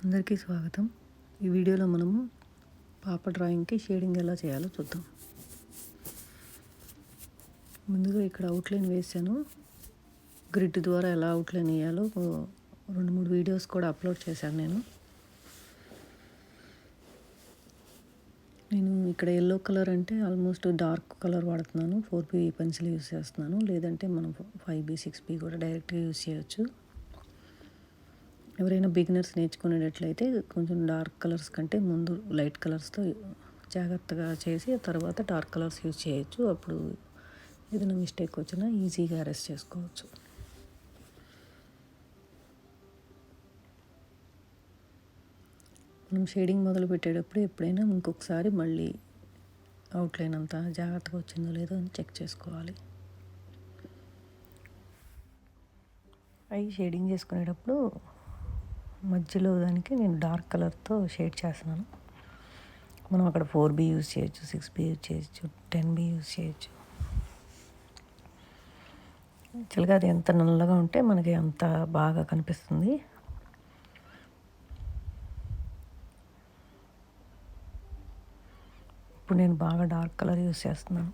అందరికీ స్వాగతం. ఈ వీడియోలో మనము పాప డ్రాయింగ్కి షేడింగ్ ఎలా చేయాలో చూద్దాం. ముందుగా ఇక్కడ అవుట్లైన్ వేసాను. గ్రిడ్ ద్వారా ఎలా అవుట్లైన్ వేయాలో 2-3 వీడియోస్ కూడా అప్లోడ్ చేశాను నేను ఇక్కడ ఎల్లో కలర్ అంటే ఆల్మోస్ట్ డార్క్ కలర్ వాడుతున్నాను. 4B పెన్సిల్ యూస్ చేస్తున్నాను. లేదంటే మనం 5B 6B కూడా డైరెక్ట్గా యూస్ చేయొచ్చు. ఎవరైనా బిగినర్స్ నేర్చుకునేటట్లయితే కొంచెం డార్క్ కలర్స్ కంటే ముందు లైట్ కలర్స్తో జాగ్రత్తగా చేసి తర్వాత డార్క్ కలర్స్ యూజ్ చేయొచ్చు. అప్పుడు ఏదైనా మిస్టేక్ వచ్చినా ఈజీగా అరెస్ట్ చేసుకోవచ్చు. మనం షేడింగ్ మొదలు పెట్టేటప్పుడు ఎప్పుడైనా ఇంకొకసారి మళ్ళీ అవుట్లైన్ అంతా జాగ్రత్తగా వచ్చిందో లేదో అని చెక్ చేసుకోవాలి. అవి షేడింగ్ చేసుకునేటప్పుడు మధ్యలో దానికి నేను డార్క్ కలర్తో షేడ్ చేస్తున్నాను. మనం అక్కడ 4B యూజ్ చేయొచ్చు, 6B యూజ్ చేయొచ్చు, 10B యూజ్ చేయొచ్చు. యాక్చువల్గా అది ఎంత నల్లగా ఉంటే మనకి అంత బాగా కనిపిస్తుంది. ఇప్పుడు నేను బాగా డార్క్ కలర్ యూజ్ చేస్తున్నాను.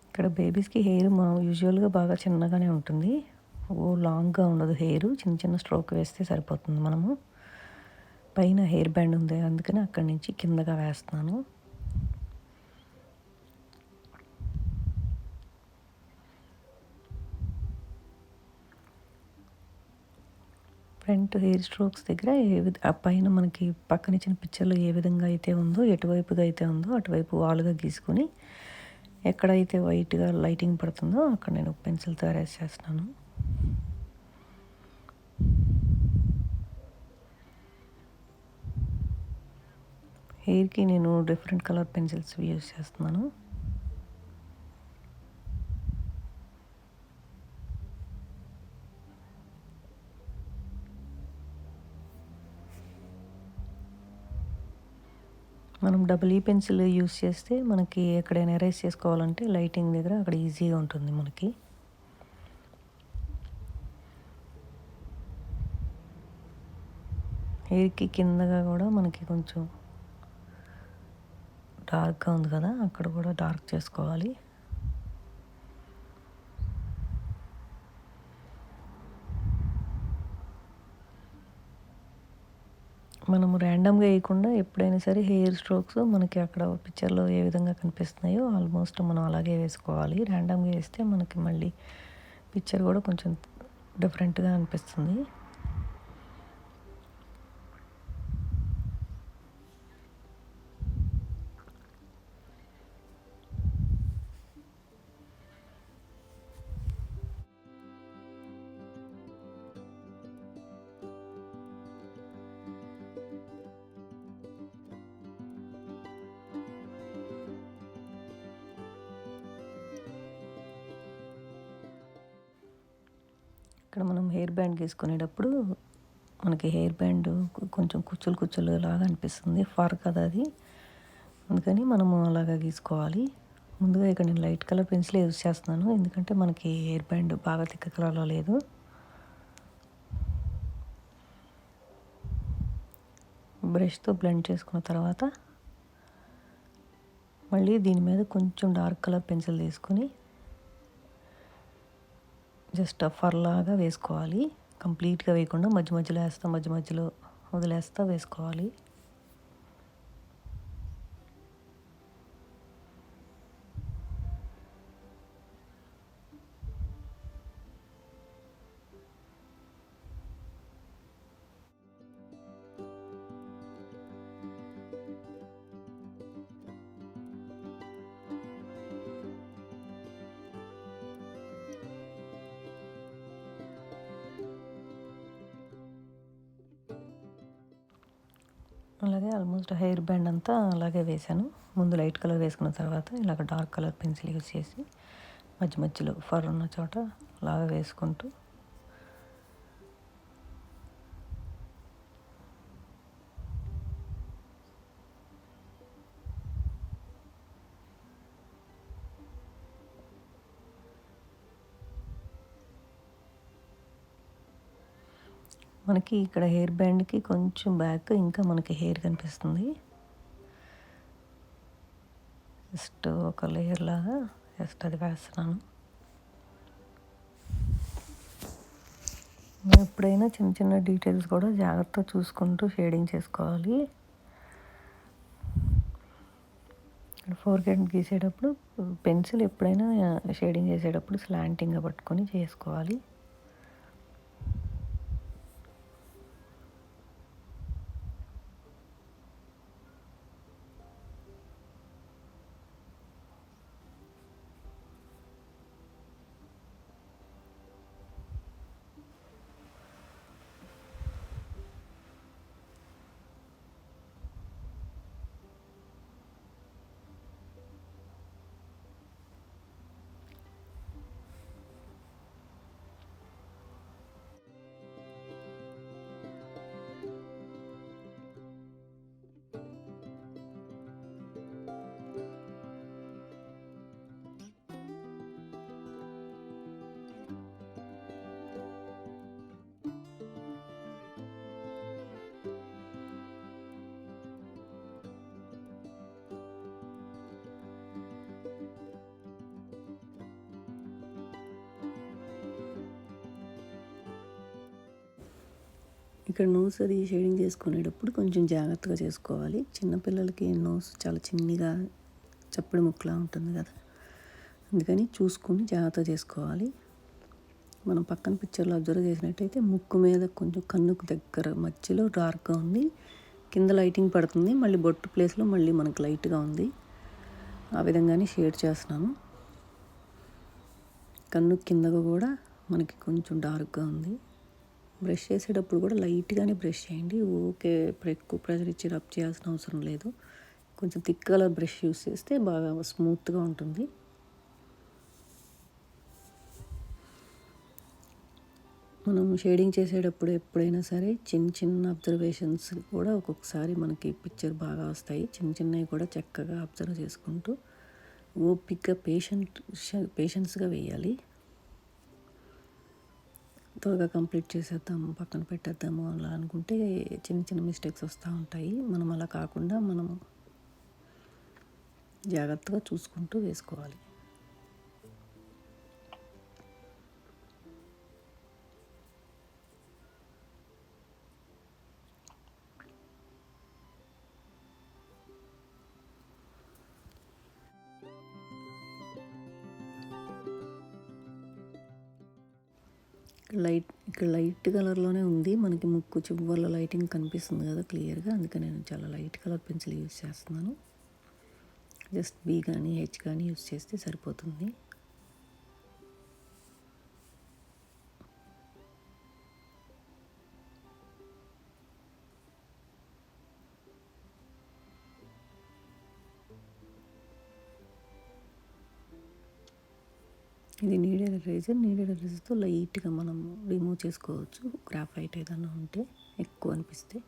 ఇక్కడ బేబీస్కి హెయిర్ యూజువల్గా బాగా చిన్నగానే ఉంటుంది. లాంగ్గా ఉండదు హెయిర్. చిన్న చిన్న స్ట్రోక్ వేస్తే సరిపోతుంది. మనము పైన హెయిర్ బ్యాండ్ ఉంది, అందుకని అక్కడి నుంచి కిందగా వేస్తున్నాను. ఫ్రంట్ హెయిర్ స్ట్రోక్స్ దగ్గర ఆ పైన మనకి పక్కన ఇచ్చిన పిక్చర్లో ఏ విధంగా అయితే ఉందో, ఎటువైపుగా అయితే ఉందో అటువైపు వాలుగా గీసుకొని ఎక్కడైతే వైట్గా లైటింగ్ పడుతుందో అక్కడ నేను పెన్సిల్తో అరేంజ్ చేస్తున్నాను. హెయిర్కి నేను డిఫరెంట్ కలర్ పెన్సిల్స్ యూజ్ చేస్తున్నాను. మనం డబుల్ పెన్సిల్ యూజ్ చేస్తే మనకి ఎక్కడైనా ఎరేజ్ చేసుకోవాలంటే లైటింగ్ దగ్గర అక్కడ ఈజీగా ఉంటుంది మనకి. హెయిర్కి కిందగా కూడా మనకి కొంచెం డార్క్గా ఉంది కదా, అక్కడ కూడా డార్క్ చేసుకోవాలి. మనము ర్యాండమ్గా వేయకుండా ఎప్పుడైనా సరే హెయిర్ స్ట్రోక్స్ మనకి అక్కడ పిక్చర్లో ఏ విధంగా కనిపిస్తున్నాయో ఆల్మోస్ట్ మనం అలాగే వేసుకోవాలి. ర్యాండమ్గా వేస్తే మనకి మళ్ళీ పిక్చర్ కూడా కొంచెం డిఫరెంట్గా అనిపిస్తుంది. ఇక్కడ మనం హెయిర్ బ్యాండ్ గీసుకునేటప్పుడు మనకి హెయిర్ బ్యాండ్ కొంచెం కుచ్చులు లాగా అనిపిస్తుంది. ఫర్ కదా అది, అందుకని మనము అలాగా గీసుకోవాలి. ముందుగా ఇక్కడ నేను లైట్ కలర్ పెన్సిల్ యూజ్ చేస్తున్నాను, ఎందుకంటే మనకి హెయిర్ బ్యాండ్ బాగా థిక్ కలర్లో లేదు. బ్రష్తో బ్లెండ్ చేసుకున్న తర్వాత మళ్ళీ దీని మీద కొంచెం డార్క్ కలర్ పెన్సిల్ తీసుకొని జస్ట్ ఫర్ లాగా వేసుకోవాలి. కంప్లీట్గా వేయకుండా మధ్య మధ్యలో వదిలేస్తా వేసుకోవాలి. అలాగే ఆల్మోస్ట్ హెయిర్ బ్యాండ్ అంతా అలాగే వేసాను. ముందు లైట్ కలర్ వేసుకున్న తర్వాత ఇలాగ డార్క్ కలర్ పెన్సిల్ యూజ్ చేసి మధ్యలో ఫర్ ఉన్న చోట అలాగా వేసుకుంటూ మనకి ఇక్కడ హెయిర్ బ్యాండ్కి కొంచెం బ్యాక్ ఇంకా మనకి హెయిర్ కనిపిస్తుంది. జస్ట్ ఒక లేయర్ లాగా జస్ట్ అది వేస్తున్నాను. ఎప్పుడైనా చిన్న చిన్న డీటెయిల్స్ కూడా జాగ్రత్తగా చూసుకుంటూ షేడింగ్ చేసుకోవాలి. ఫోర్ హెడ్ గీసేటప్పుడు పెన్సిల్ ఎప్పుడైనా షేడింగ్ చేసేటప్పుడు స్లాంటింగ్గా పట్టుకొని చేసుకోవాలి. ఇక్కడ నోస్ అది షేడింగ్ చేసుకునేటప్పుడు కొంచెం జాగ్రత్తగా చేసుకోవాలి. చిన్నపిల్లలకి నోస్ చాలా చిన్నగా చప్పుడు ముక్కలా ఉంటుంది కదా, అందుకని చూసుకొని జాగ్రత్తగా చేసుకోవాలి. మనం పక్కన పిక్చర్లో అబ్జర్వ్ చేసినట్టయితే ముక్కు మీద కొంచెం కన్నుకు దగ్గర మధ్యలో డార్క్గా ఉంది, కింద లైటింగ్ పడుతుంది, మళ్ళీ బొట్టు ప్లేస్లో మళ్ళీ మనకు లైట్గా ఉంది. ఆ విధంగానే షేడ్ చేస్తున్నాను. కన్ను కిందగా కూడా మనకి కొంచెం డార్క్గా ఉంది. బ్రష్ చేసేటప్పుడు కూడా లైట్గానే బ్రష్ చేయండి. ఓకే ఎక్కువ ప్రెషర్ ఇచ్చి రబ్ చేయాల్సిన అవసరం లేదు. కొంచెం థిక్ కలర్ బ్రష్ యూస్ చేస్తే బాగా స్మూత్గా ఉంటుంది. మనం షేడింగ్ చేసేటప్పుడు ఎప్పుడైనా సరే చిన్న చిన్న అబ్జర్వేషన్స్ కూడా ఒక్కొక్కసారి మనకి పిక్చర్ బాగా వస్తాయి. చిన్న చిన్నవి కూడా చక్కగా అబ్జర్వ్ చేసుకుంటూ ఓపిక్గా పేషెన్స్గా వేయాలి. త్వరగా కంప్లీట్ చేసేద్దాము, పక్కన పెట్టేద్దాము అలా అనుకుంటే చిన్న చిన్న మిస్టేక్స్ వస్తూ ఉంటాయి. మనం అలా కాకుండా మనం జాగ్రత్తగా చూసుకుంటూ వేసుకోవాలి. ఇక్కడ లైట్ కలర్లోనే ఉంది. మనకి ముక్కు చివర్ల లైటింగ్ కనిపిస్తుంది కదా క్లియర్గా, అందుకని నేను చాలా లైట్ కలర్ పెన్సిల్ యూజ్ చేస్తున్నాను. జస్ట్ బీ కానీ హెచ్ కానీ యూజ్ చేస్తే సరిపోతుంది. ఇది నీడెడ్ ఎరేజర్తో లైట్గా మనం రిమూవ్ చేసుకోవచ్చు. గ్రాఫైట్ ఏదైనా ఉంటే ఎక్కువ అనిపిస్తే.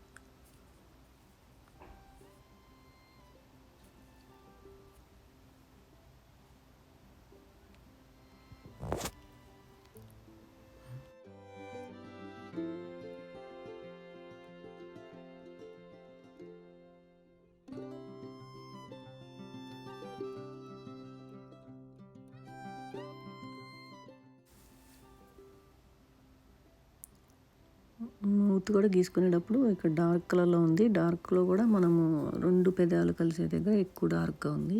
మూతి కూడా గీసుకునేటప్పుడు ఇక్కడ డార్క్ కలర్లో ఉంది. డార్క్లో కూడా మనము 2 పెదాలు కలిసే దగ్గర ఎక్కువ డార్క్గా ఉంది.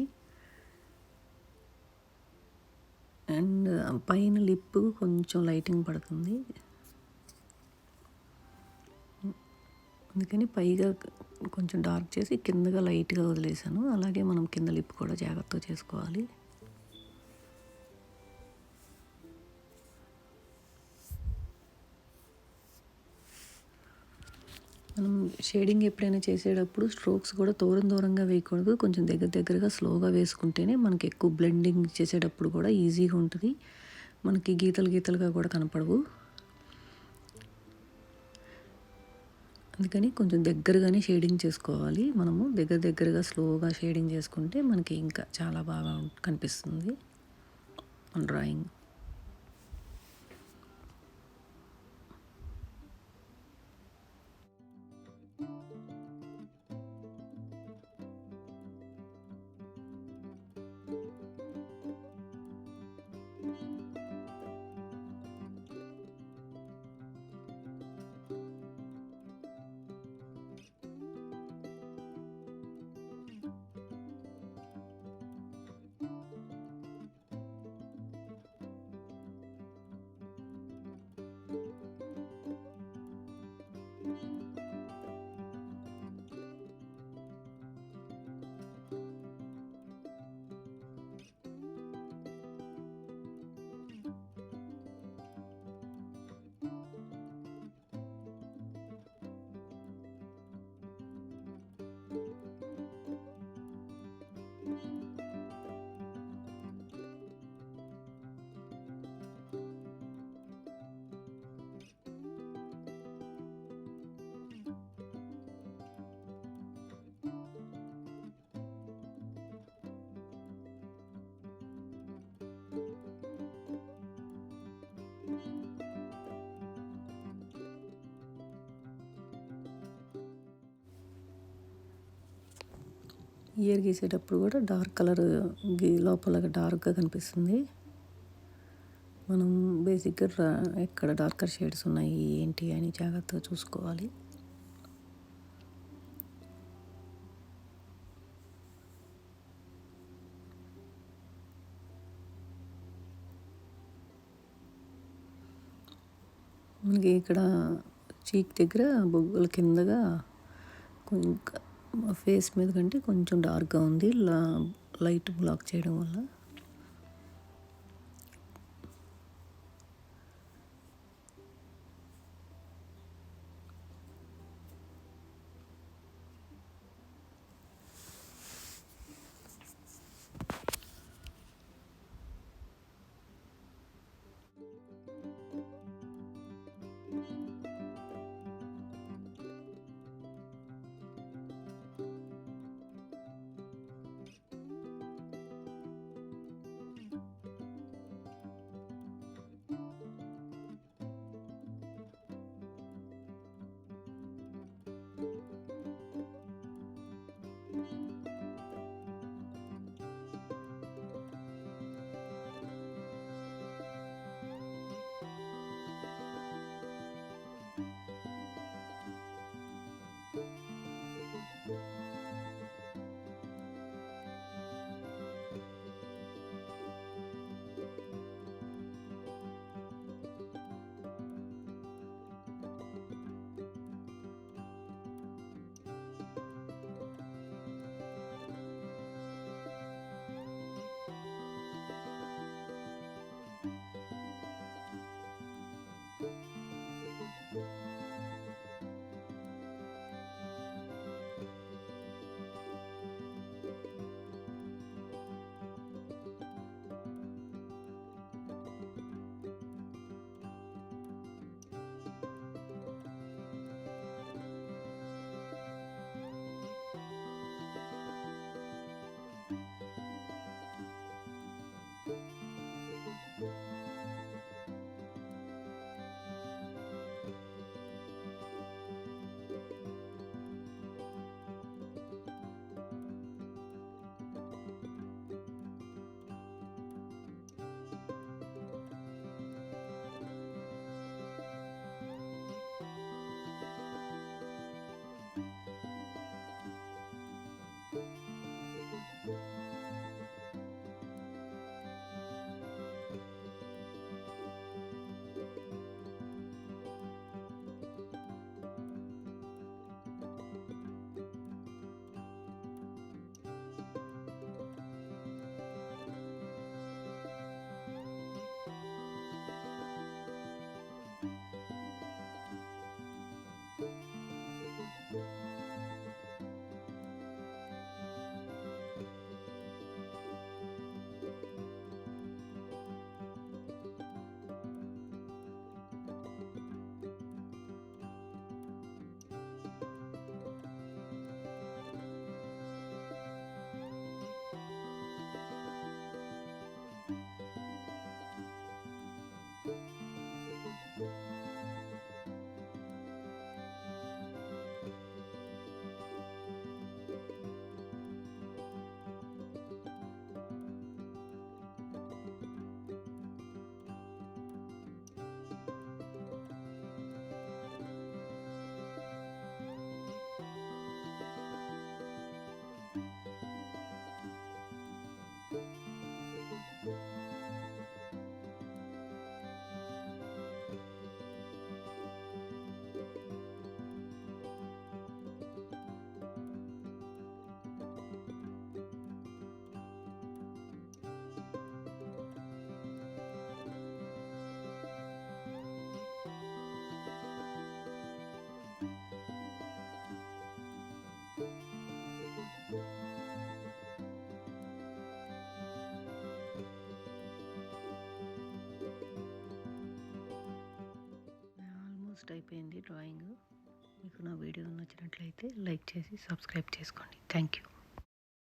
అండ్ పైన లిప్ కొంచెం లైటింగ్ పడుతుంది, అందుకని పైగా కొంచెం డార్క్ చేసి కిందగా లైట్గా వదిలేసాను. అలాగే మనం కింద లిప్ కూడా జాగ్రత్తగా చేసుకోవాలి. మనం షేడింగ్ ఎప్పుడైనా చేసేటప్పుడు స్ట్రోక్స్ కూడా దూరంగా వేయకూడదు. కొంచెం దగ్గరగా స్లోగా వేసుకుంటేనే మనకి ఎక్కువ బ్లెండింగ్ చేసేటప్పుడు కూడా ఈజీగా ఉంటుంది. మనకి గీతలుగా కూడా కనపడవు. అందుకని కొంచెం దగ్గరగానే షేడింగ్ చేసుకోవాలి. మనము దగ్గరగా స్లోగా షేడింగ్ చేసుకుంటే మనకి ఇంకా చాలా బాగా కనిపిస్తుంది. డ్రాయింగ్. ఇయర్ గీసేటప్పుడు కూడా డార్క్ కలర్ లోపల డార్క్గా కనిపిస్తుంది. మనం బేసిక్గా ఎక్కడ డార్కర్ షేడ్స్ ఉన్నాయి ఏంటి అని జాగ్రత్తగా చూసుకోవాలి. మనకి ఇక్కడ చీక్ దగ్గర బొగ్గల కిందగా కొంచెం ఫేస్ మీద కంటే కొంచెం డార్క్గా ఉంది లైట్ బ్లాక్ చేయడం వల్ల. ఆల్మోస్ట్ అయిపోయింది డ్రాయింగ్. మీకు నా వీడియో నచ్చినట్లయితే లైక్ చేసి సబ్స్క్రైబ్ చేసుకోండి. Thank you.